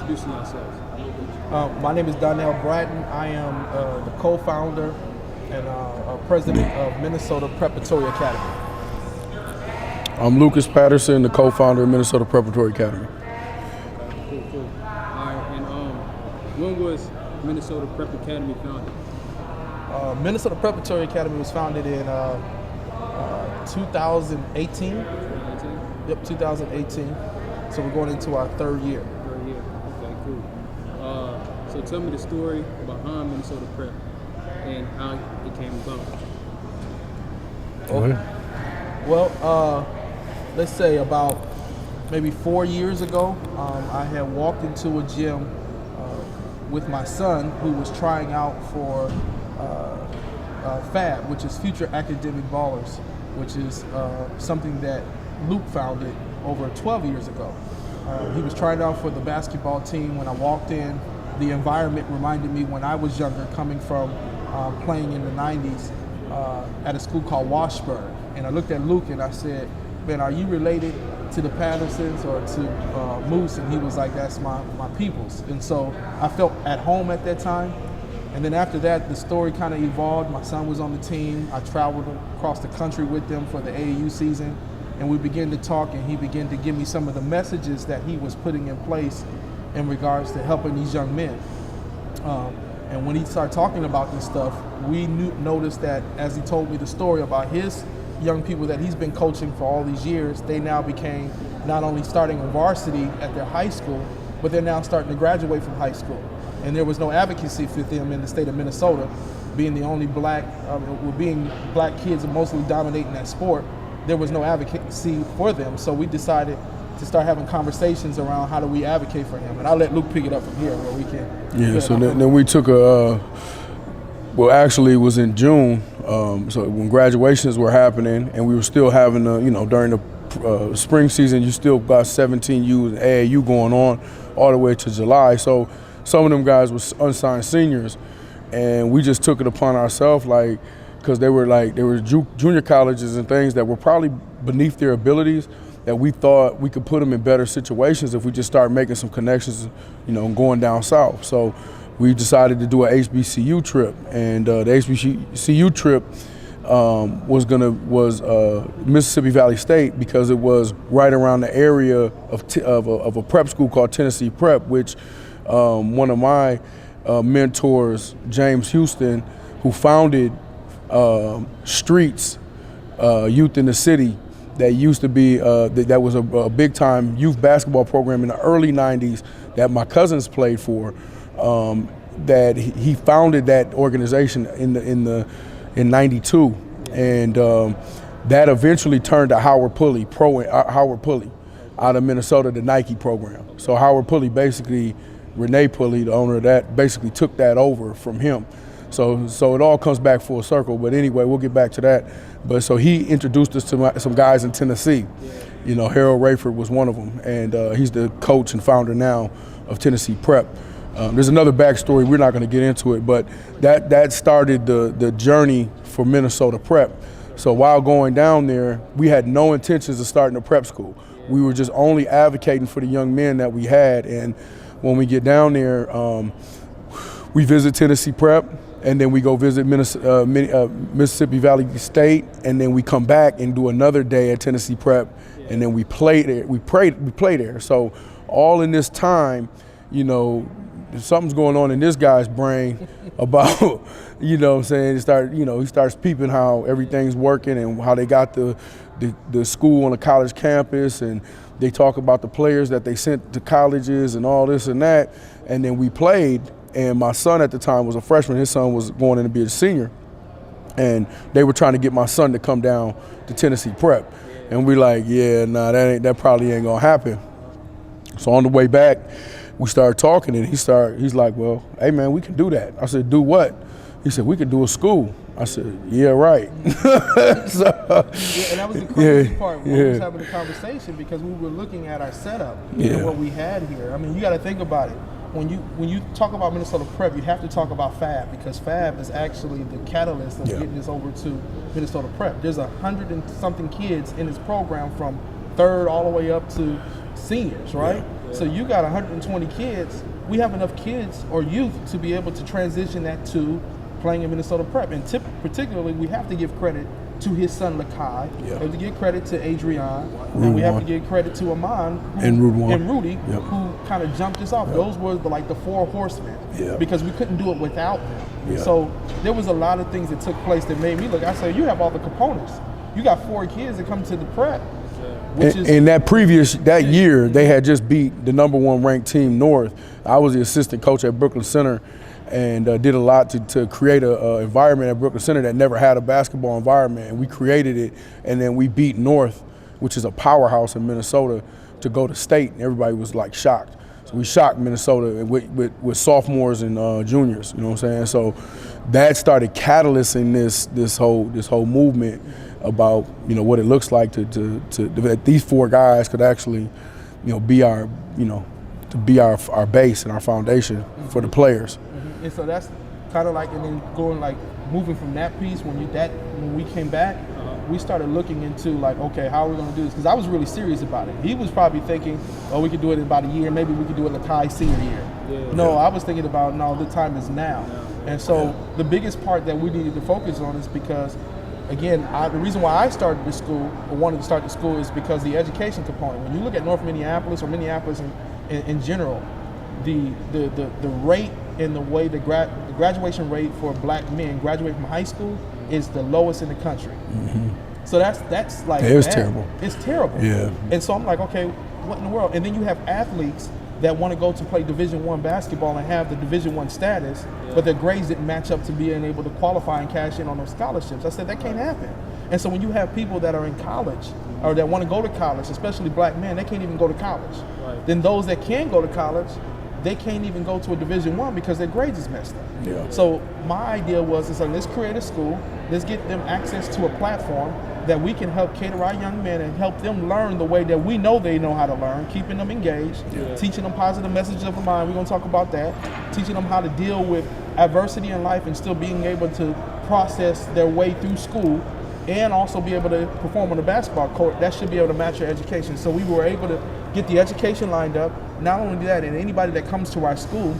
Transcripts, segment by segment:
introducing yourselves. My name is Donnell Bratton. I am the co-founder and president of Minnesota Preparatory Academy. I'm Lucas Patterson, the co-founder of Minnesota Preparatory Academy. Cool. All right, and when was Minnesota Prep Academy founded? Minnesota Preparatory Academy was founded in 2018. 2018? Yep, 2018. So we're going into our third year. Third year. Okay, cool. So tell me the story behind Minnesota Prep and how it came about. Well, let's say about maybe 4 years ago, I had walked into a gym with my son who was trying out for FAB, which is Future Academic Ballers, which is something that Luke founded over 12 years ago. He was trying out for the basketball team. When I walked in, the environment reminded me when I was younger, coming from playing in the 90s at a school called Washburn. And I looked at Luke and I said, man, are you related to the Pattersons or to Moose? And he was like, that's my peoples. And so I felt at home at that time. And then after that, the story kind of evolved. My son was on the team. I traveled across the country with them for the AAU season. And we began to talk, and he began to give me some of the messages that he was putting in place in regards to helping these young men. And when he started talking about this stuff, we noticed that as he told me the story about his young people that he's been coaching for all these years, they now became not only starting on varsity at their high school, but they're now starting to graduate from high school. And there was no advocacy for them in the state of Minnesota, being the only black kids are mostly dominating that sport. There was no advocacy for them, so we decided to start having conversations around how do we advocate for him. And I'll let Luke pick it up from here where we can. Yeah, so then we took well, actually it was in June, so when graduations were happening and we were still having, during the spring season, you still got 17U and AAU going on all the way to July. So some of them guys were unsigned seniors, and we just took it upon ourselves, because they were junior colleges and things that were probably beneath their abilities, that we thought we could put them in better situations if we just start making some connections, going down south. So we decided to do an HBCU trip, and the HBCU trip was Mississippi Valley State, because it was right around the area of a prep school called Tennessee Prep, which one of my mentors, James Houston, who founded Streets Youth in the City, that used to be that was a big time youth basketball program in the early 90s that my cousins played for. That he founded that organization in '92, and that eventually turned to Howard Pulley out of Minnesota, the Nike program. So Howard Pulley basically, Renee Pulley, the owner of that, basically took that over from him. So it all comes back full circle. But anyway, we'll get back to that. But so he introduced us to some guys in Tennessee. Harold Rayford was one of them, and he's the coach and founder now of Tennessee Prep. There's another backstory, we're not going to get into it, but that started the journey for Minnesota Prep. So while going down there, we had no intentions of starting a prep school. We were just only advocating for the young men that we had. And when we get down there, we visit Tennessee Prep, and then we go visit Mississippi Valley State, and then we come back and do another day at Tennessee Prep, and then we play there. We play there. So all in this time, something's going on in this guy's brain about, what I'm saying, he starts peeping how everything's working and how they got the school on a college campus, and they talk about the players that they sent to colleges and all this and that. And then we played, and my son at the time was a freshman. His son was going in to be a senior, and they were trying to get my son to come down to Tennessee Prep. And we like, that probably ain't gonna happen. So on the way back, we started talking, and he's like, well, hey man, we can do that. I said, do what? He said, we could do a school. I said, yeah, right. And that was the crazy part when we was having the conversation, because we were looking at our setup and what we had here. I mean, you got to think about it. When you talk about Minnesota Prep, you have to talk about FAB, because FAB is actually the catalyst of getting this over to Minnesota Prep. There's 100 and something kids in this program from third all the way up to seniors, right? So you got 120 kids. We have enough kids or youth to be able to transition that to playing in Minnesota Prep. And particularly, we have to give credit to his son Lakai. We have to give credit to Adrian, and we have to give credit to Amon and Rudy, who kind of jumped us off. Those were the four horsemen, because we couldn't do it without them. So there was a lot of things that took place that made me look. I said, you have all the components. You got 4 kids that come to the Prep. And that year, they had just beat the #1 ranked team North. I was the assistant coach at Brooklyn Center, and did a lot to create an environment at Brooklyn Center that never had a basketball environment, and we created it, and then we beat North, which is a powerhouse in Minnesota, to go to state, and everybody was like shocked. So we shocked Minnesota with sophomores and juniors, you know what I'm saying? So that started catalyzing this whole movement about, you know, what it looks like that these 4 guys could actually, you know, be our, you know, to be our base and our foundation for the players. And so that's kind of like, and then going like moving from that piece when we came back, we started looking into like, okay, how are we going to do this? Because I was really serious about it. He was probably thinking, oh, we could do it in about a year. Maybe we could do it Lakai senior year. I was thinking about, no, the time is now. And so the biggest part that we needed to focus on is because, again, the reason why I started the school or wanted to start the school is because the education component. When you look at North Minneapolis or Minneapolis in general, the rate and the way the graduation rate for black men graduate from high school is the lowest in the country. So that's like, it was terrible. It's terrible. Yeah. And so I'm like, okay, what in the world? And then you have athletes that want to go to play Division I basketball and have the Division I status, but their grades didn't match up to being able to qualify and cash in on those scholarships. I said, that can't happen. And so when you have people that are in college or that want to go to college, especially black men, they can't even go to college. Then those that can go to college, they can't even go to a Division I because their grades is messed up. So my idea was, let's create a school, let's get them access to a platform that we can help cater our young men and help them learn the way that we know they know how to learn, keeping them engaged, teaching them positive messages of the mind. We're going to talk about that. Teaching them how to deal with adversity in life and still being able to process their way through school and also be able to perform on the basketball court. That should be able to match your education. So we were able to get the education lined up. Not only that, and anybody that comes to our school,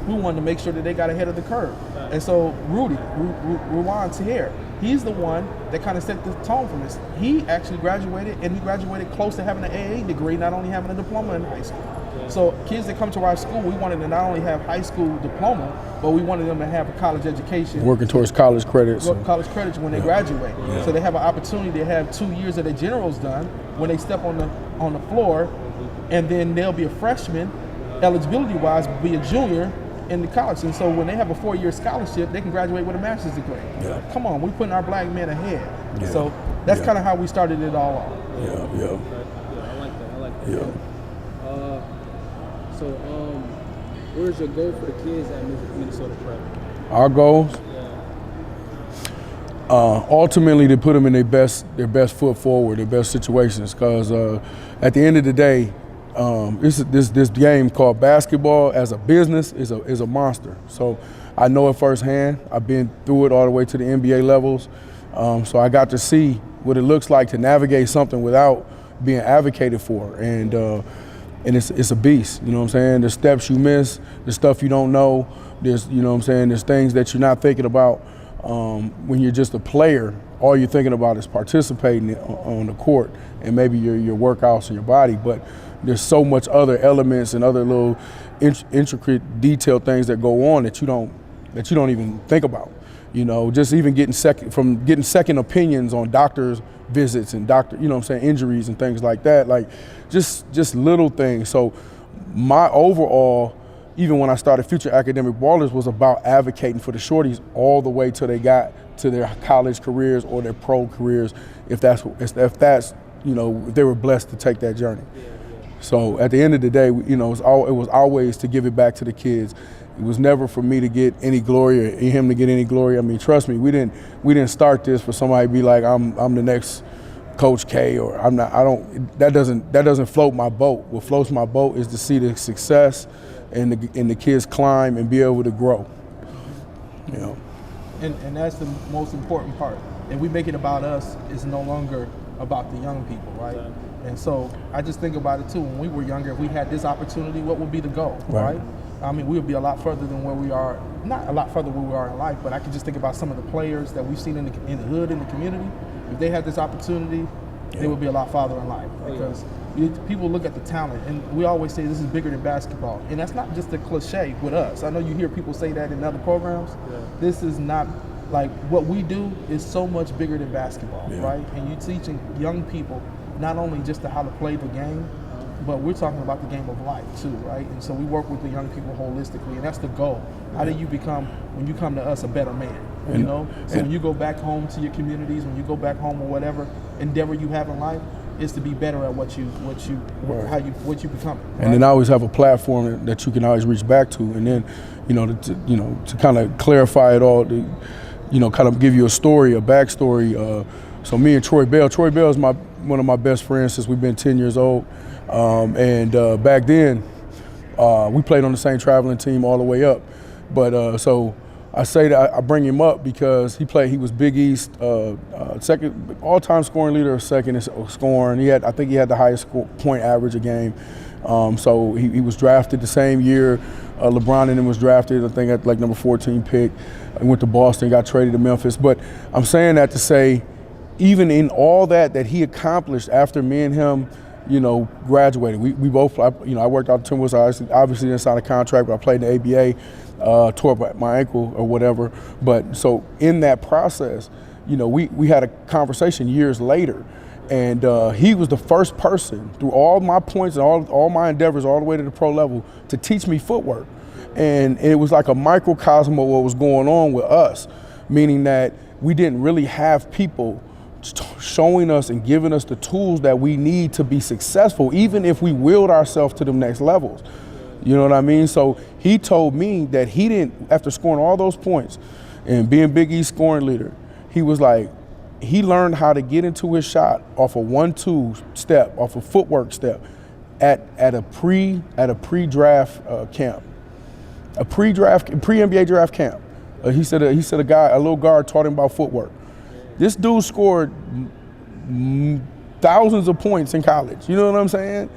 we wanted to make sure that they got ahead of the curve. And so Ruwan Tahir, he's the one that kind of set the tone for this. He actually graduated, and he graduated close to having an AA degree, not only having a diploma in high school. So kids that come to our school, we wanted to not only have high school diploma, but we wanted them to have a college education. Working towards college credits. College credits when they graduate. So they have an opportunity to have 2 years of their generals done when they step on the floor, and then they'll be a freshman, eligibility-wise, be a junior in the college. And so when they have a 4-year scholarship, they can graduate with a master's degree. Come on, we're putting our black men ahead. So that's kind of how we started it all off. I like that. So where's your goal for the kids at Minnesota Prep? Our goals? Ultimately to put them in their best foot forward, their best situations, because at the end of the day, this game called basketball as a business is a monster. So I know it firsthand. I've been through it all the way to the NBA levels. So I got to see what it looks like to navigate something without being advocated for. And it's a beast, you know what I'm saying? The steps you miss, the stuff you don't know, there's, you know what I'm saying, there's things that you're not thinking about when you're just a player. All you're thinking about is participating on the court and maybe your workouts and your body, but there's so much other elements and other little intricate, detailed things that go on that you don't even think about. You know, just even getting second opinions on doctors' visits and injuries and things like that. Like just little things. So my overall, even when I started Future Academic Ballers, was about advocating for the shorties all the way till they got to their college careers or their pro careers, if they were blessed to take that journey. So at the end of the day, you know, it was always to give it back to the kids. It was never for me to get any glory or him to get any glory. I mean, trust me, we didn't start this for somebody to be like, I'm the next Coach K, or I'm not. That doesn't float my boat. What floats my boat is to see the success and the kids climb and be able to grow. You know. And that's the most important part. And we make it about us. It's no longer about the young people, right? And so I just think about it too. When we were younger, if we had this opportunity, what would be the goal, right? I mean, we would be a lot further than where we are. Not a lot further where we are in life, but I can just think about some of the players that we've seen in the hood, in the community. If they had this opportunity, they would be a lot farther in life, because people look at the talent, and we always say this is bigger than basketball, and that's not just a cliche with us. I know you hear people say that in other programs. This is not, like, what we do is so much bigger than basketball, right? And you're teaching young people not only just how to play the game, but we're talking about the game of life too, right? And so we work with the young people holistically, and that's the goal. How do you become, when you come to us, a better man? You know, so when you go back home to your communities, when you go back home or whatever endeavor you have in life, is to be better at what you become. Right? And then I always have a platform that you can always reach back to, and then, to kind of clarify it all, kind of give you a story, a backstory. So me and Troy Bell is one of my best friends since we've been 10 years old, and back then we played on the same traveling team all the way up. But so I say that I bring him up because he was Big East second all-time scoring leader, second in scoring. I think he had the highest point average a game. So he was drafted the same year LeBron and him was drafted, I think at like number 14 pick. He went to Boston, got traded to Memphis. But I'm saying that to say, even in all that he accomplished after me and him, graduated. We both, I worked out the Timberwolves. I obviously didn't sign a contract, but I played in the ABA, tore my ankle or whatever. But so in that process, we had a conversation years later, and he was the first person through all my points and all my endeavors all the way to the pro level to teach me footwork. And it was like a microcosm of what was going on with us, meaning that we didn't really have people showing us and giving us the tools that we need to be successful, even if we willed ourselves to the next levels. You know what I mean? So he told me that he didn't, after scoring all those points and being Big East scoring leader, he was like, he learned how to get into his shot off a 1-2 step, off a footwork step at a pre-draft camp, a pre-NBA draft camp. He said a little guard taught him about footwork. This dude scored thousands of points in college. You know what I'm saying?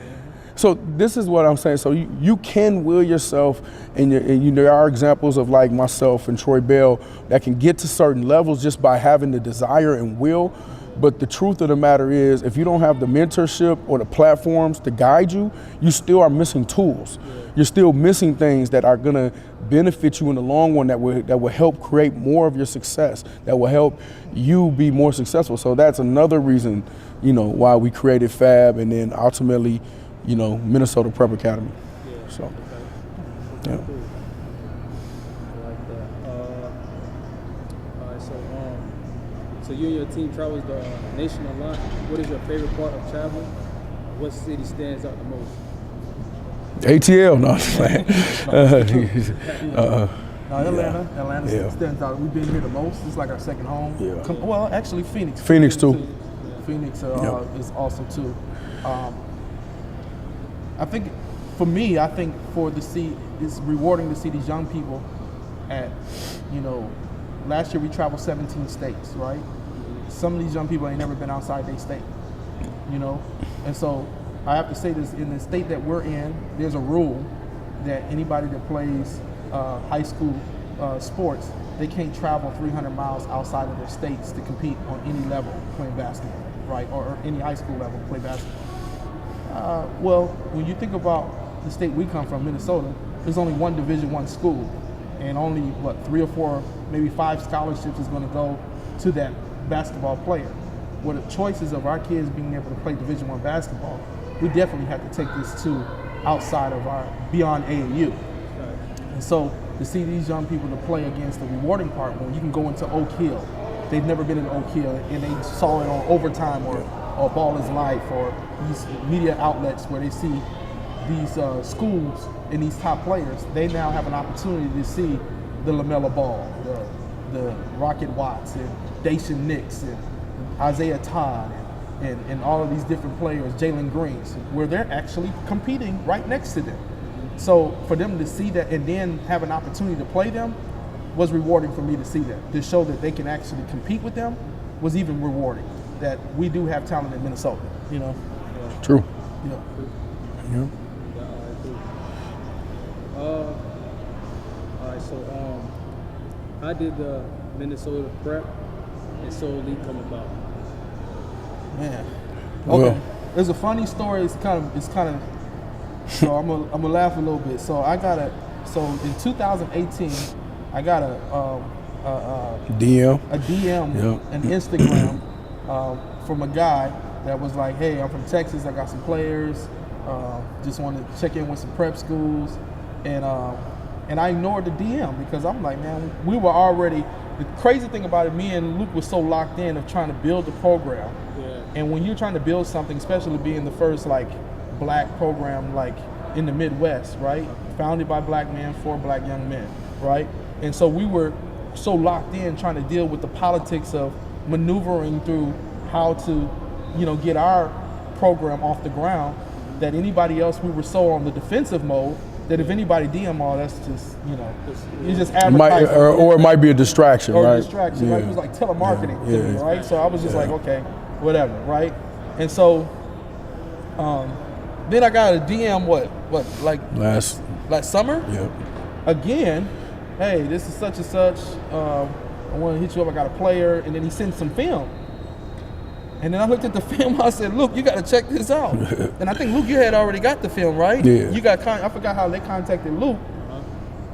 So this is what I'm saying. So you can will yourself, and there are examples of like myself and Troy Bell that can get to certain levels just by having the desire and will. But the truth of the matter is, if you don't have the mentorship or the platforms to guide you, you still are missing tools. You're still missing things that are gonna benefit you in the long run, that will help create more of your success, that will help you be more successful. So that's another reason, why we created Fab, and then ultimately, Minnesota Prep Academy. So, yeah. So you and your team travels the nation a lot. What is your favorite part of traveling? What city stands out the most? ATL, no, I'm just playing. Atlanta stands out. We've been here the most. It's like our second home. Yeah. Well, actually, Phoenix. Phoenix too. Phoenix is also too. I think, for me, it's rewarding to see these young people at, last year we traveled 17 states, right? Some of these young people ain't never been outside their state, And so I have to say this, in the state that we're in, there's a rule that anybody that plays high school sports, they can't travel 300 miles outside of their states to compete on any level playing basketball, right? Or any high school level play basketball. Well, when you think about the state we come from, Minnesota, there's only one Division I school, and only 3 or 4, maybe 5 scholarships is going to go to that basketball player. With the choices of our kids being able to play Division I basketball, we definitely have to take this to outside of beyond AAU. And so to see these young people to play against the rewarding part, when you can go into Oak Hill, they've never been in Oak Hill, and they saw it on Overtime or Ball is Life, or these media outlets where they see these schools and these top players, they now have an opportunity to see the LaMelo Ball, the Rocket Watts, and Dacian Nix, and Isaiah Todd, and all of these different players, Jalen Greens, where they're actually competing right next to them. So for them to see that and then have an opportunity to play them was rewarding for me to see that. To show that they can actually compete with them was even rewarding, that we do have talent in Minnesota, Yeah. True. Yeah. Yeah. Yeah, all right, cool. All right, so how did the Minnesota Prep and Soul League come about? Man. Well- Okay. There's a funny story. It's kind of. So I'm gonna laugh a little bit. So in 2018, I got a DM. DM, Yeah. an Instagram from a guy that was like, "Hey, I'm from Texas. I got some players. Just wanted to check in with some prep schools," and I ignored the DM because I'm like, man, we were already. The crazy thing about it, me and Luke was so locked in of trying to build the program, Yeah. and when you're trying to build something, especially being the first like black program like in the Midwest, right? Founded by black men for black young men, right? And so we were so locked in trying to deal with the politics of maneuvering through how to, get our program off the ground, that anybody else, we were so on the defensive mode that if anybody DM all, that's just, you just It might, advertising. or it might be a distraction, Or right? distraction, right? It was like telemarketing to me, Yeah. right? So I was just like, okay, whatever, right? And so then I got a DM, like Last. summer? Yeah. Again, hey, this is such and such. I want to hit you up. I got a player, and then he sent some film. And then I looked at the film. I said, "Luke, you got to check this out." And I think Luke, you had already got the film, right? Yeah. You got. I forgot how they contacted Luke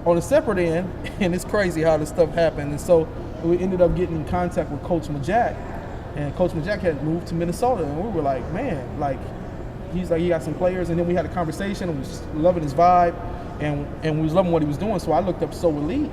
on a separate end, and it's crazy how this stuff happened. And so we ended up getting in contact with Coach Majak, and Coach Majak had moved to Minnesota, and we were like, man, like. He's like, he got some players, and then we had a conversation, and we was loving his vibe, and we was loving what he was doing. So I looked up So Elite,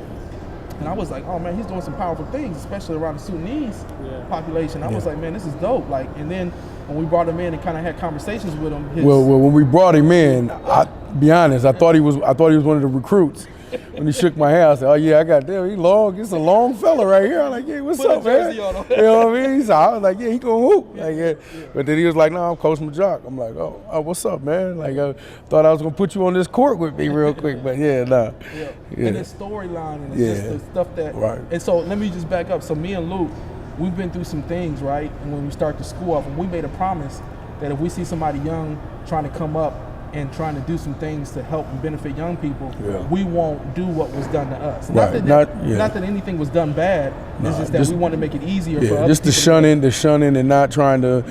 and I was like, oh man, he's doing some powerful things, especially around the Sudanese population. I was like, man, this is dope. Like, and then when we brought him in and kind of had conversations with him, Well, when we brought him in, I be honest, I thought he was one of the recruits. When he shook my hand, I said, "Oh yeah, I got damn, he long. It's a long fella right here." I'm like, "Yeah, what's Put a up, man?" jersey on him. You know what I mean? So I was like, "Yeah, he gonna hoop." Like, yeah. But then he was like, "No, I'm Coach Majak." I'm like, "Oh, what's up, man?" Like, I thought I was gonna put you on this court with me real quick, but yeah, nah. Yeah. And the storyline and it's just the stuff that. Right. And so let me just back up. So me and Luke, we've been through some things, right? And when we start the school off, and we made a promise that if we see somebody young trying to come up and trying to do some things to help and benefit young people, we won't do what was done to us. Right. Not that anything was done bad. It's just that we want to make it easier for other just the people. shunning and not trying to,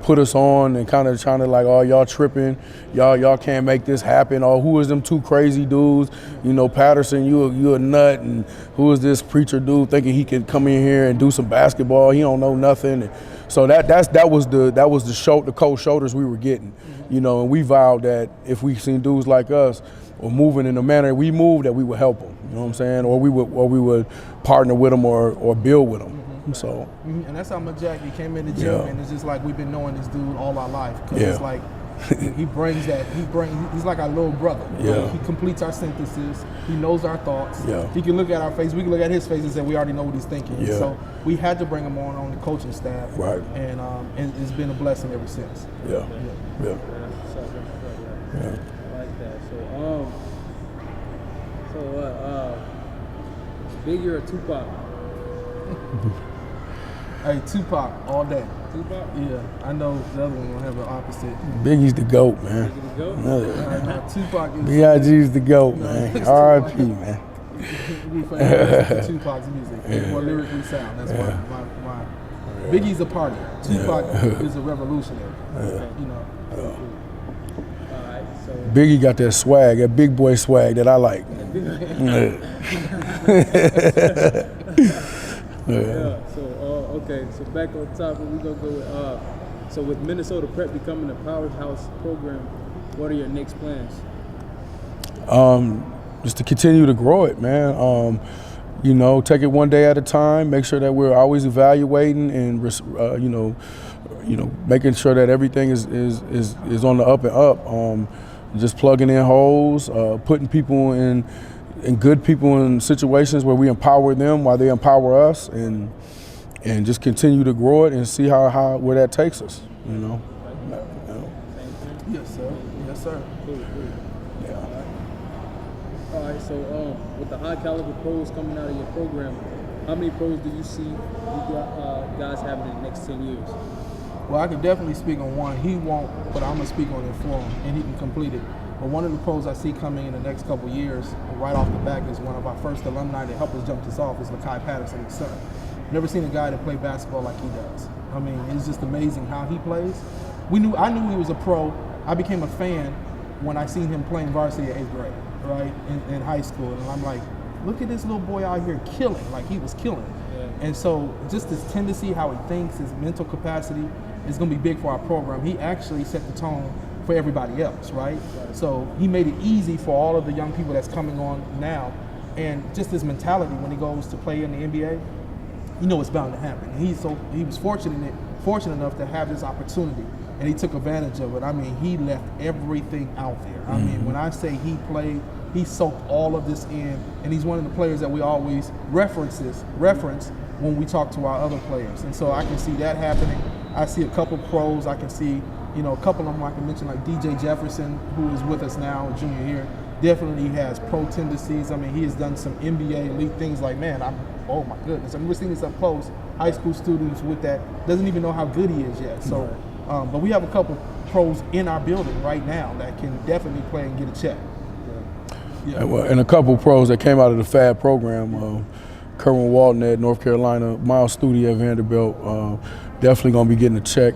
put us on and kind of trying to like, oh, y'all tripping, y'all can't make this happen, or who is them two crazy dudes, Patterson, you a nut, and who is this preacher dude thinking he can come in here and do some basketball? He don't know nothing. And so that was the cold shoulders we were getting, and we vowed that if we seen dudes like us or moving in the manner we move, that we would help them. You know what I'm saying? Or we would partner with them or build with them. So. And that's how Majak, he came in the gym, and it's just like we've been knowing this dude all our life. Cause it's like he's like our little brother. He completes our sentences. He knows our thoughts. He can look at our face. We can look at his face and say we already know what he's thinking. So we had to bring him on the coaching staff. Right. And it's been a blessing ever since. I like that. So Biggie or Tupac? Hey, Tupac all day. Tupac? Yeah, I know the other one will have the opposite. Biggie's the GOAT, man. Biggie the GOAT? Tupac is. B.I.G.'s the GOAT, man. R.I.P., man. We forever Tupac's music. It's more lyrically sound. That's my Biggie's a party. Tupac is a revolutionary. Alright, so Biggie got that swag, that big boy swag that I like. Okay, so back on top, we're gonna go with so with Minnesota Prep becoming a powerhouse program, what are your next plans? Just to continue to grow it, man. Take it one day at a time. Make sure that we're always evaluating and making sure that everything is on the up and up. Just plugging in holes, putting people in good people in situations where we empower them while they empower us, and just continue to grow it and see where that takes us. Yes, sir. Yes, sir. Cool. All right, so with the high caliber pros coming out of your program, how many pros do you see you guys having in the next 10 years? Well, I can definitely speak on one. He won't, but I'm going to speak on it for him, and he can complete it. But one of the pros I see coming in the next couple of years, right off the back, is one of our first alumni that helped us jump this off, is Lakai Patterson, his son. Never seen a guy that play basketball like he does. I mean, it's just amazing how he plays. I knew he was a pro. I became a fan when I seen him playing varsity at 8th grade, right, in high school. And I'm like, look at this little boy out here killing, like he was killing. Yeah. And so just this tendency, how he thinks, his mental capacity is going to be big for our program. He actually set the tone for everybody else, right? So he made it easy for all of the young people that's coming on now. And just his mentality when he goes to play in the NBA, you know it's bound to happen. He was fortunate enough to have this opportunity, and he took advantage of it. I mean, he left everything out there. I mean, when I say he played, he soaked all of this in, and he's one of the players that we always reference when we talk to our other players. And so I can see that happening. I see a couple pros. I can see, a couple of them I can mention, like DJ Jefferson, who is with us now, junior year. Definitely has pro tendencies. I mean, he has done some NBA elite things like, man, oh my goodness. I mean, we're seeing this up close. High school students with that, doesn't even know how good he is yet. So, but we have a couple pros in our building right now that can definitely play and get a check. Yeah. And a couple pros that came out of the FAB program, Kerwin Walton at North Carolina, Miles Studi at Vanderbilt, definitely going to be getting a check.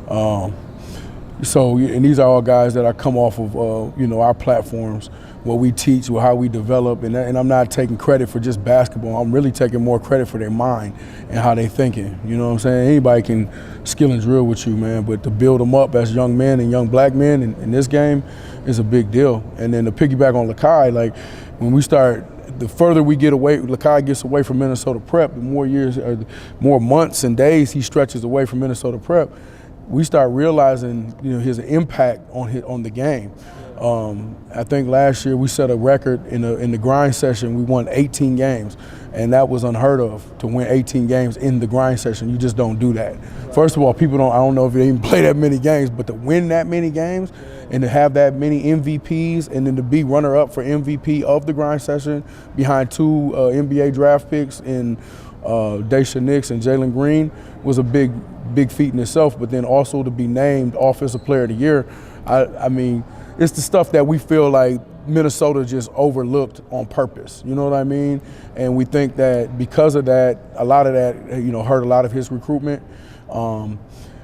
And these are all guys that I come off of, our platforms, what we teach, how we develop, and I'm not taking credit for just basketball. I'm really taking more credit for their mind and how they thinking. You know what I'm saying? Anybody can skill and drill with you, man, but to build them up as young men and young black men in this game is a big deal. And then to piggyback on Lakai, like when we start, the further we get away, Lakai gets away from Minnesota Prep, the more years, or more months and days he stretches away from Minnesota Prep, we start realizing, his impact on the game. I think last year we set a record in the grind session. We won 18 games, and that was unheard of, to win 18 games in the grind session. You just don't do that. First of all, I don't know if they even play that many games, but to win that many games and to have that many MVPs, and then to be runner-up for MVP of the grind session behind two NBA draft picks in Daisha Nix and Jalen Green was a big feat in itself. But then also to be named Offensive Player of the Year, I mean, it's the stuff that we feel like Minnesota just overlooked on purpose. You know what I mean? And we think that because of that, a lot of that, hurt a lot of his recruitment.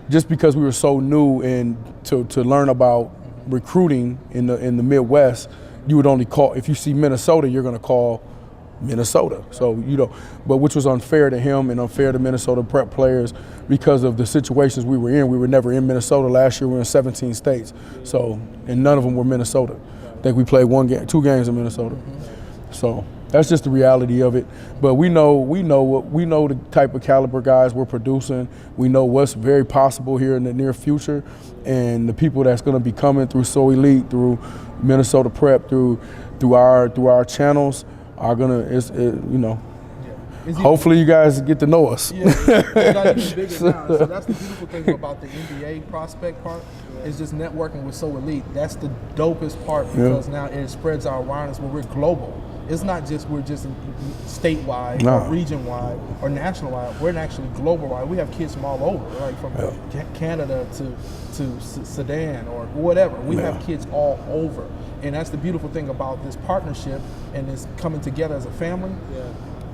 Just because we were so new and to learn about recruiting in the Midwest, you would only call, if you see Minnesota, you're going to call Minnesota. So, but which was unfair to him and unfair to Minnesota Prep players because of the situations we were in. We were never in Minnesota. Last year we were in 17 states. So, and none of them were Minnesota. I think we played 2 games in Minnesota. So that's just the reality of it. But we know the type of caliber guys we're producing. We know what's very possible here in the near future, and the people that's going to be coming through So Elite, through Minnesota Prep, through our channels are gonna, hopefully you guys get to know us. Yeah, it's got even bigger now. So that's the beautiful thing about the NBA prospect part, is just networking with So Elite. That's the dopest part, because now it spreads our awareness where we're global. It's not just we're just statewide or region-wide or national-wide. We're actually global-wide. We have kids from all over, like from Canada to Sudan or whatever. We have kids all over. And that's the beautiful thing about this partnership and this coming together as a family.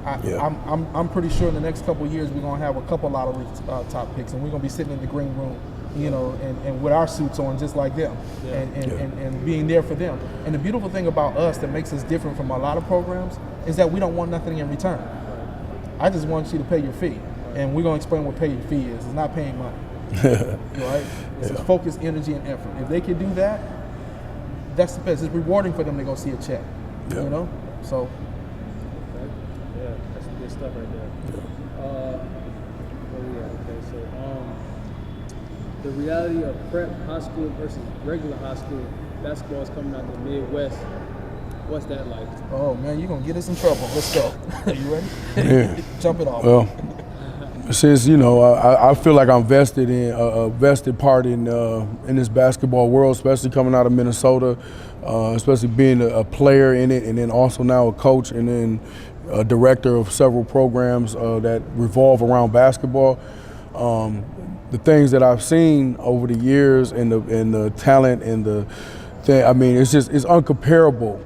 I'm pretty sure in the next couple of years we're going to have a couple lottery top picks, and we're going to be sitting in the green room, and with our suits on just like them, and being there for them. And the beautiful thing about us that makes us different from a lot of programs is that we don't want nothing in return. I just want you to pay your fee, and we're going to explain what pay your fee is. It's not paying money, right? It's focus, energy, and effort. If they can do that, that's the best. It's rewarding for them to go see a check, So. Yeah, that's some good stuff right there. The reality of prep high school versus regular high school basketball is coming out the Midwest. What's that like? Oh man, you're gonna get us in trouble. Let's go. Are you ready? Yeah. Jump it off. Well, since I feel like I'm vested in a vested part in this basketball world, especially coming out of Minnesota, especially being a player in it, and then also now a coach, and then a director of several programs that revolve around basketball. the things that I've seen over the years and the talent and the thing, I mean, it's uncomparable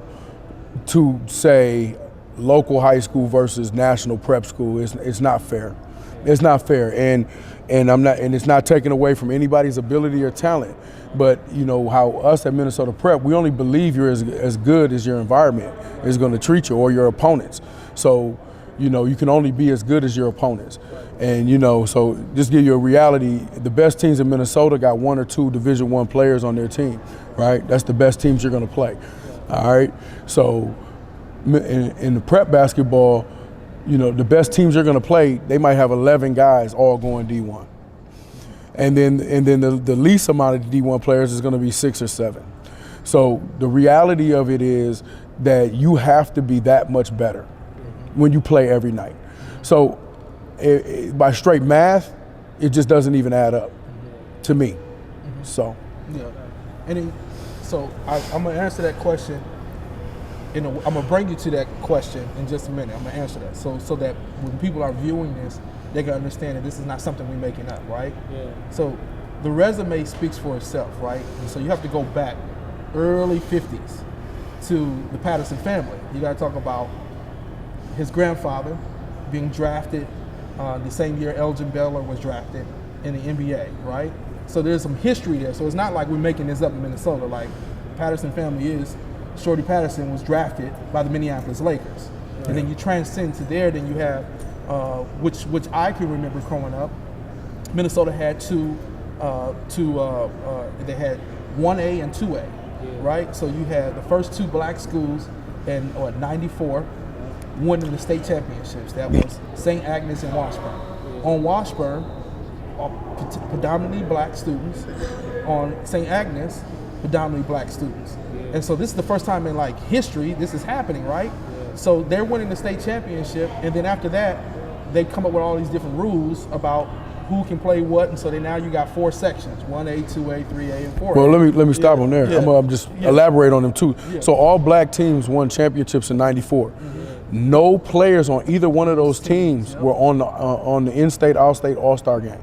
to say local high school versus national prep school. It's not fair. It's not fair, and it's not taken away from anybody's ability or talent. But you know how us at Minnesota Prep, we only believe you're as good as your environment is going to treat you or your opponents. So, you know, you can only be as good as your opponents. And, you know, so just give you a reality, the best teams in Minnesota got 1 or 2 Division I players on their team, right? That's the best teams you're going to play, all right? So in the prep basketball, you know, the best teams you're going to play, they might have 11 guys all going D1. And then the least amount of D1 players is going to be 6 or 7. So the reality of it is that you have to be that much better when you play every night. So by straight math, it just doesn't even add up to me. So yeah, and then, so I'm gonna answer that question. I'm gonna bring you to that question in just a minute. I'm gonna answer that so that when people are viewing this, they can understand that this is not something we're making up, right? Yeah. So the resume speaks for itself, right? And so you have to go back early 50s to the Patterson family. You got to talk about his grandfather being drafted the same year Elgin Baylor was drafted in the NBA, right? So there's some history there. So it's not like we're making this up in Minnesota. Like Patterson family is, Shorty Patterson was drafted by the Minneapolis Lakers. Right. And then you transcend to there, then you have, which I can remember growing up, Minnesota had they had 1A and 2A, right? So you had the first 2 black schools in 94 winning the state championships. That was St. Agnes and Washburn. On Washburn, predominantly black students. On St. Agnes, predominantly black students. And so this is the first time in like history this is happening, right? So they're winning the state championship, and then after that, they come up with all these different rules about who can play what, and so now you got 4 sections: 1A, 2A, 3A, and 4A. Well, let me stop on there. Yeah. I'm just elaborate on them too. Yeah. So all black teams won championships in '94. No players on either one of those teams were on the in-state, out-state, all-star game.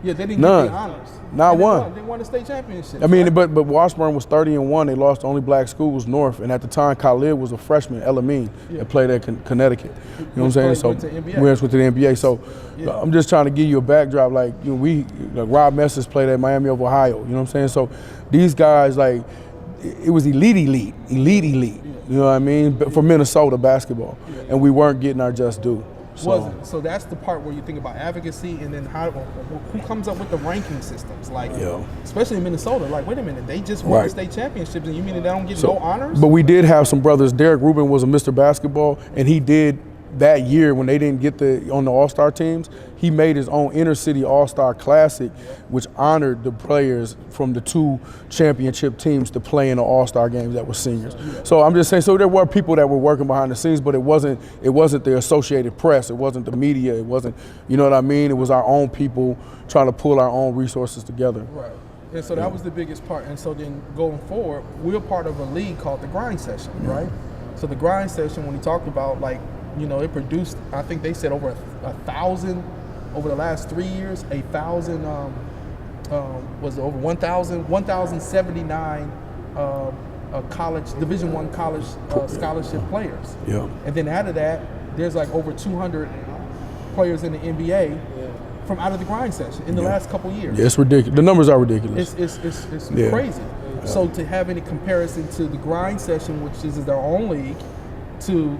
Yeah, they didn't None. get the honors. Not one. They won the state championship. I mean, but Washburn was 30-1. They lost. The only black school was North, and at the time, Khalid was a freshman, Elamine, that played at Connecticut. You know what I'm saying? So went to NBA. we went to the NBA. So I'm just trying to give you a backdrop. Like, you know, Rob Messers played at Miami of Ohio. You know what I'm saying? So these guys, like, it was elite. You know what I mean? But for Minnesota basketball, and we weren't getting our just due. So that's the part where you think about advocacy, and then who comes up with the ranking systems, like especially in Minnesota. Like, wait a minute, they just won the state championships, and you mean they don't get no honors? But we did have some brothers. Derek Rubin was a Mr. Basketball, and he did that year when they didn't get on the All-Star teams. He made his own Inner City All-Star Classic, which honored the players from the 2 championship teams to play in the All-Star games that were seniors. So I'm just saying, so there were people that were working behind the scenes, but it wasn't the Associated Press, it wasn't the media, it wasn't, you know what I mean? It was our own people trying to pull our own resources together. Right. And so that was the biggest part. And so then going forward, we're part of a league called the Grind Session, right? So the Grind Session, when he talked about, like, you know, it produced, I think they said over 1,000, over the last 3 years, 1,000, was it over 1,079 college, Division I college scholarship players. Yeah. And then out of that, there's like over 200 players in the NBA from out of the Grind Session in the last couple years. Yeah, it's ridiculous. The numbers are ridiculous. It's crazy. Yeah. So to have any comparison to the Grind Session, which is their own league, to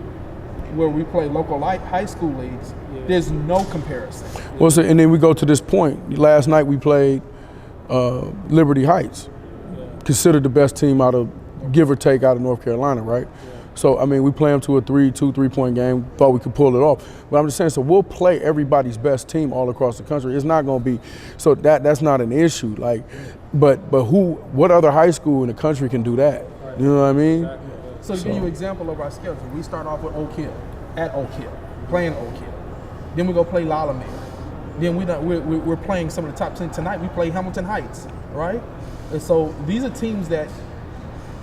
where we play local high school leagues, there's no comparison. Well, so, and then we go to this point. Last night we played Liberty Heights, considered the best team out of, give or take, out of North Carolina, right? So, I mean, we play them to a 3-point game, thought we could pull it off. But I'm just saying, so we'll play everybody's best team all across the country. It's not going to be, so that's not an issue. Like, but what other high school in the country can do that? You know what I mean? So to give you an example of our schedule, we start off with Oak Hill, at Oak Hill, playing Oak Hill. Then we go play Lalamere. Then we're playing some of the top 10 tonight. We play Hamilton Heights, right? And so these are teams that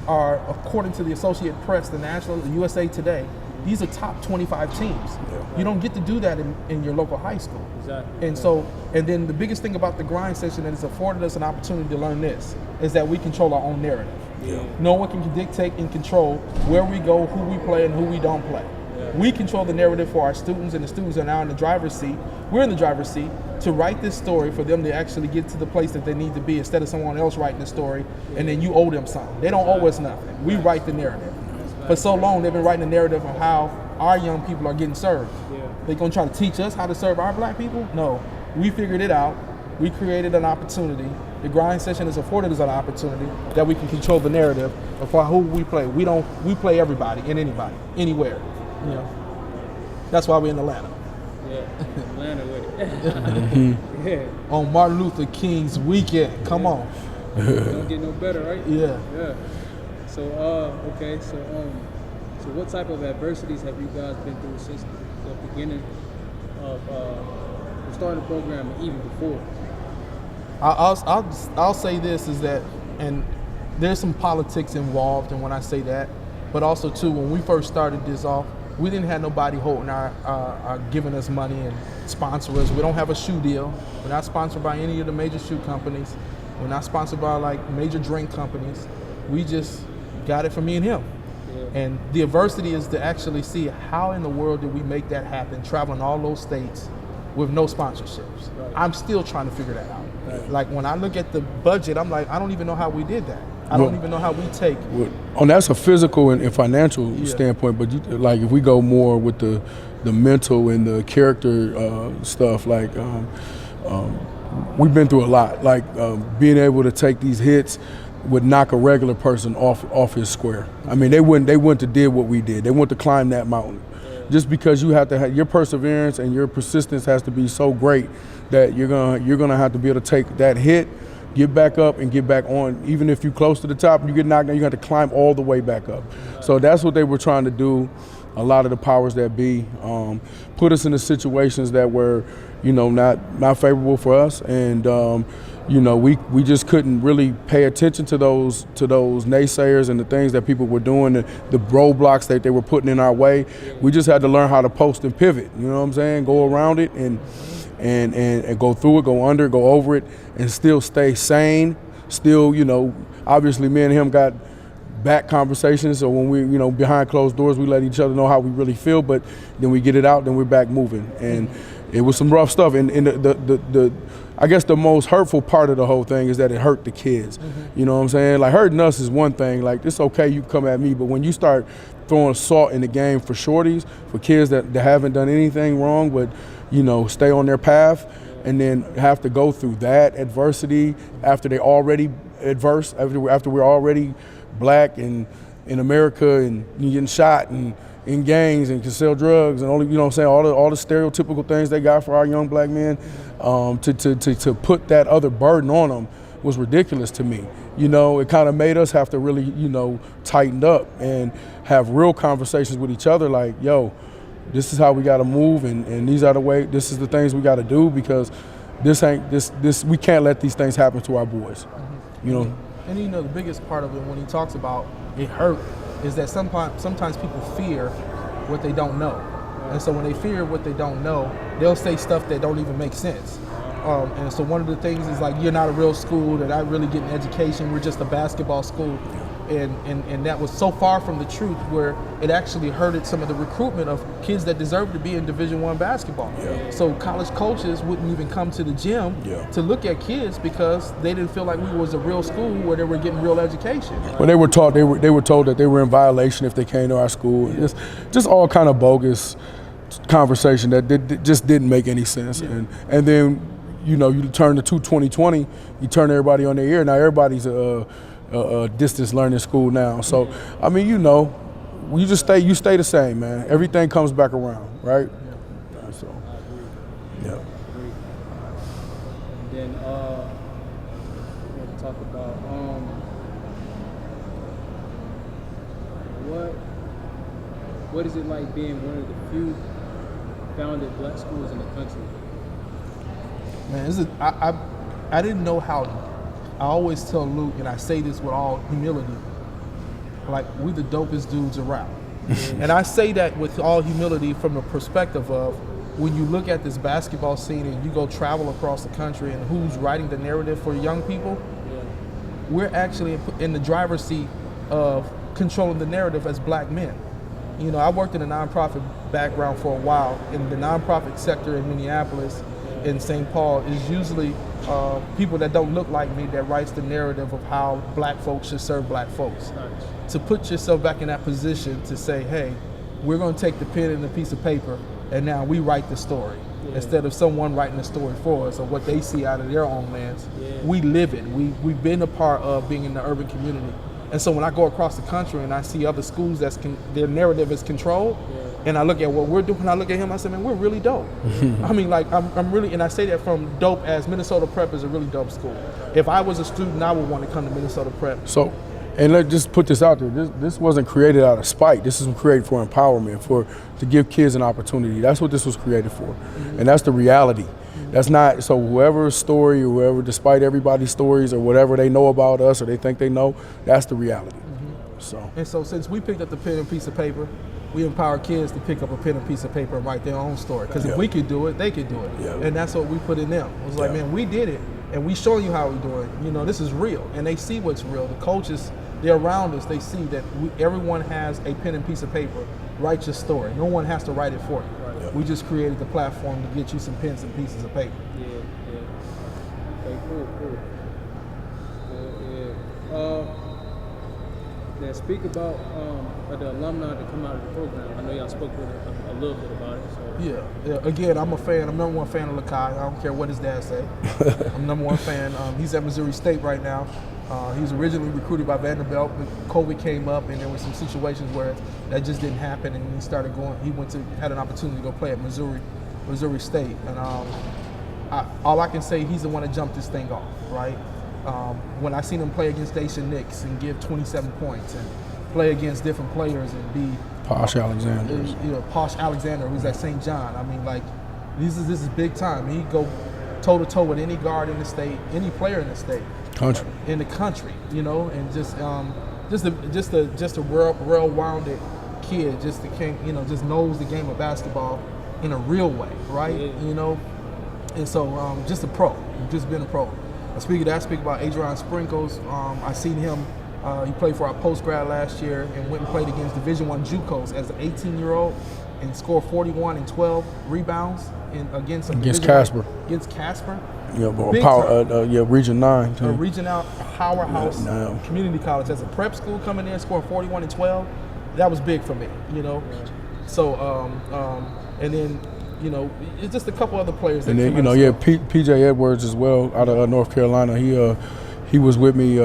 are, according to the Associated Press, the National, the USA Today, these are top 25 teams. Yeah. You don't get to do that in your local high school. Exactly. And so, and then the biggest thing about the grind session that has afforded us an opportunity to learn this is that we control our own narrative. Yeah. No one can dictate and control where we go, who we play, and who we don't play. Yeah. We control the narrative for our students, and the students are now in the driver's seat. We're in the driver's seat to write this story for them to actually get to the place that they need to be instead of someone else writing the story, and then you owe them something. They don't owe us nothing. We write the narrative. For so long, they've been writing the narrative of how our young people are getting served. Yeah. They're gonna try to teach us how to serve our black people? No, we figured it out. We created an opportunity. The grind session has afforded us an opportunity that we can control the narrative of who we play. We play everybody and anybody, anywhere. You know, that's why we're in Atlanta. Yeah, Atlanta with it. Yeah. On Martin Luther King's weekend. Come on. Don't get no better, right? Yeah. Yeah. So, okay. So what type of adversities have you guys been through since the beginning of starting the program, and even before? I'll say this is that, and there's some politics involved, and when I say that, but also too, when we first started this off, we didn't have nobody holding our giving us money and sponsor us. We don't have a shoe deal. We're not sponsored by any of the major shoe companies. We're not sponsored by like major drink companies. We just got it from me and him. Yeah. And the adversity is to actually see how in the world did we make that happen, traveling all those states with no sponsorships. Right. I'm still trying to figure that out. Right. Like when I look at the budget, I'm like, I don't even know how we did that. I don't even know how we take. That's a physical and financial standpoint, but like if we go more with the mental and the character stuff, like we've been through a lot. Like being able to take these hits would knock a regular person off his square. I mean, they wouldn't have did what we did. They wouldn't have climbed that mountain. Just because you have to have your perseverance and your persistence has to be so great that you're gonna have to be able to take that hit, get back up and get back on. Even if you're close to the top, you get knocked down, you have to climb all the way back up. So that's what they were trying to do. A lot of the powers that be put us in the situations that were, not favorable for us, and we just couldn't really pay attention to those naysayers and the things that people were doing, the roadblocks that they were putting in our way. We just had to learn how to post and pivot. You know what I'm saying? Go around it and go through it, go under it, go over it, and still stay sane. Still, obviously me and him got back conversations. So when we, behind closed doors, we let each other know how we really feel, but then we get it out, then we're back moving. And it was some rough stuff. And the I guess the most hurtful part of the whole thing is that it hurt the kids. Mm-hmm. You know what I'm saying? Like hurting us is one thing. Like it's okay, you come at me, but when you start throwing salt in the game for shorties, for kids that haven't done anything wrong, but stay on their path, and then have to go through that adversity after they already adverse, after we're already black and in America and you getting shot and in gangs and can sell drugs and all the stereotypical things they got for our young black men, to put that other burden on them was ridiculous to me. It kind of made us have to really, tighten up and have real conversations with each other like, yo, this is how we got to move, and these are the way. This is the things we got to do, because this we can't let these things happen to our boys. Mm-hmm. And the biggest part of it when he talks about it hurt is that sometimes people fear what they don't know, and so when they fear what they don't know, they'll say stuff that don't even make sense. And so one of the things is like, you're not a real school, they're not really getting education, we're just a basketball school. And that was so far from the truth, where it actually hurted some of the recruitment of kids that deserve to be in Division I basketball. Yeah. So college coaches wouldn't even come to the gym to look at kids because they didn't feel like we was a real school where they were getting real education. Well, they were told that they were in violation if they came to our school. Yeah. Just all kind of bogus conversation that just didn't make any sense. Yeah. And then you turn to 2020, you turn everybody on their ear. Now everybody's a distance learning school now. So, I mean, you stay the same, man. Everything comes back around, right? Yeah. So, I agree. Yeah. I agree. And then we'll talk about what is it like being one of the few founded black schools in the country? Man, I didn't know how. I always tell Luke, and I say this with all humility, like, we the dopest dudes around. And I say that with all humility from the perspective of when you look at this basketball scene and you go travel across the country and who's writing the narrative for young people, we're actually in the driver's seat of controlling the narrative as black men. You know, I worked in a nonprofit background for a while. In the nonprofit sector in Minneapolis, in St. Paul, is usually people that don't look like me that writes the narrative of how black folks should serve black folks. To put yourself back in that position to say, hey, we're going to take the pen and the piece of paper and now we write the story. Instead of someone writing the story for us or what they see out of their own lens. We live it. We've been a part of being in the urban community. And so when I go across the country and I see other schools their narrative is controlled, and I look at what we're doing, I look at him, I say, man, we're really dope. I mean, like, I'm really, and I say that from dope as Minnesota Prep is a really dope school. If I was a student, I would want to come to Minnesota Prep. So, and let's just put this out there. This wasn't created out of spite. This is created for empowerment, to give kids an opportunity. That's what this was created for. And that's the reality. That's not, so whoever's story or whoever, despite everybody's stories or whatever they know about us or they think they know, that's the reality. And so since we picked up the pen and piece of paper, we empower kids to pick up a pen and piece of paper and write their own story. Because if we could do it, they could do it. And that's what we put in them. It was like, man, we did it, and we showing you how we do it. You know, this is real, and they see what's real. The coaches, they're around us. They see that everyone has a pen and piece of paper. Write your story. No one has to write it for you. We just created the platform to get you some pens and pieces of paper. Okay, cool. Now speak about the alumni that come out of the program. I know y'all spoke with a little bit about it. So. Again, I'm a fan. I'm number one fan of Lakai. I don't care what his dad say. I'm number one fan. He's at Missouri State right now. He was originally recruited by Vanderbilt, but COVID came up, and there were some situations where that just didn't happen, and he started going. He had an opportunity to go play at Missouri State, and all I can say, he's the one that jumped this thing off, right? When I seen him play against Dacian Nix and give 27 points and play against different players and be Posh Alexander, Posh Alexander, who's at St. John. I mean, like, this is big time. He go toe to toe with any guard in the state, any player in the state, in the country, you know, and just a well-rounded kid, just knows the game of basketball in a real way, right? You know, and so just a pro, just been a pro. Speaking of that, I speak about Adrian Sprinkles. I seen him. He played for our post-grad last year and went and played against Division I JUCOs as an 18-year-old and scored 41 and 12 rebounds against Casper. Against Casper. Region 9. A regional powerhouse community college. As a prep school coming there, scoring 41 and 12, that was big for me, you know. So, and then, you know, it's just a couple other players. And then, PJ Edwards as well out of North Carolina. He was with me he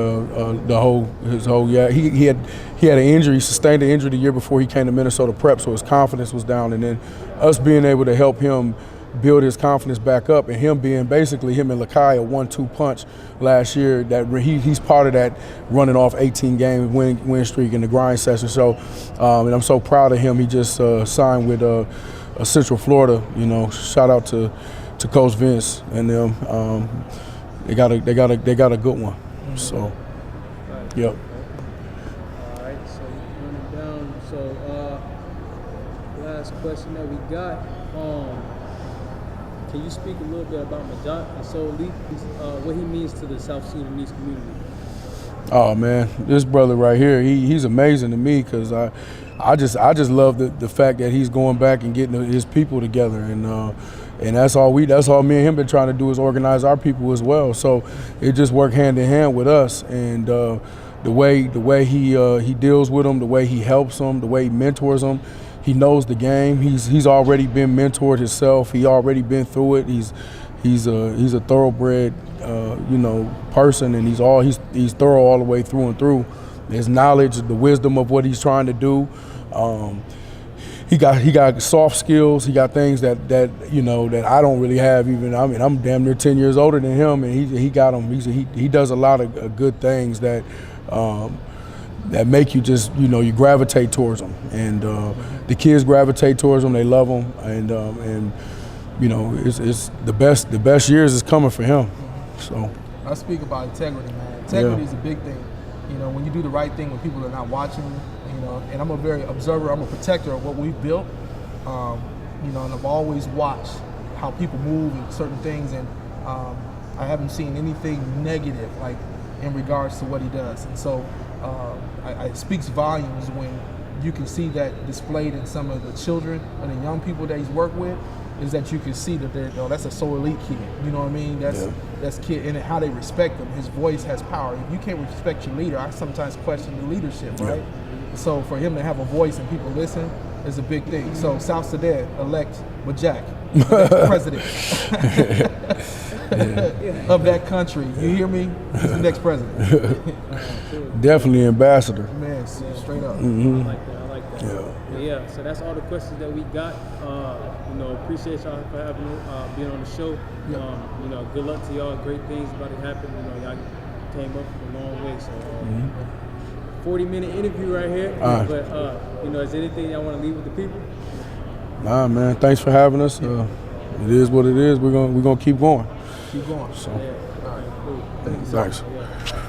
had an injury, sustained an injury the year before he came to Minnesota Prep, so his confidence was down. And then us being able to help him build his confidence back up, and him being basically him and Lakai a 1-2 punch last year. That he's part of that running off 18 game win streak in the grind session. So, and I'm so proud of him. He just signed with Central Florida. You know, shout out to Coach Vince and them. They got a good one. So, yep. All right, so running down. So, last question that we got. Can you speak a little bit about Majat and Souli, what he means to the South Sudanese community? Oh man, this brother right here, he's amazing to me because I just love the fact that he's going back and getting his people together, and that's all me and him been trying to do is organize our people as well. So it just worked hand in hand with us, and the way he deals with them, the way he helps them, the way he mentors them. He knows the game. He's already been mentored himself. He already been through it. He's a thoroughbred person, and he's thorough all the way through and through. His knowledge, the wisdom of what he's trying to do. He got soft skills. He got things that I don't really have. Even I'm damn near 10 years older than him, and he got them. He does a lot of good things that make you just you gravitate towards them, and the kids gravitate towards them. They love them, and it's the best years is coming for him. So I speak about integrity, man. Integrity is a big thing. You know, when you do the right thing when people are not watching you, you know, and I'm a very observer. I'm a protector of what we've built, you know, and I've always watched how people move and certain things, and I haven't seen anything negative like in regards to what he does. And so it speaks volumes when you can see that displayed in some of the children and the young people that he's worked with, is that you can see that they're, oh, that's a so elite kid. You know what I mean? That's kid, and how they respect him. His voice has power. If you can't respect your leader, I sometimes question the leadership, right? So for him to have a voice and people listen is a big thing. So South Sudan elect Majak, president of that country. You hear me? He's the next president. Definitely ambassador. Man, straight up. I like that. Yeah. But yeah, so that's all the questions that we got. You know, appreciate y'all for having being on the show. You know, good luck to y'all. Great things about to happen. You know, y'all came up a long way. So 40-minute interview right here. But you know, is there anything y'all want to leave with the people? Nah, man. Thanks for having us. It is what it is. We're gonna keep going. Keep going. So, Yeah. All right, cool. Thank you. thanks. Yeah.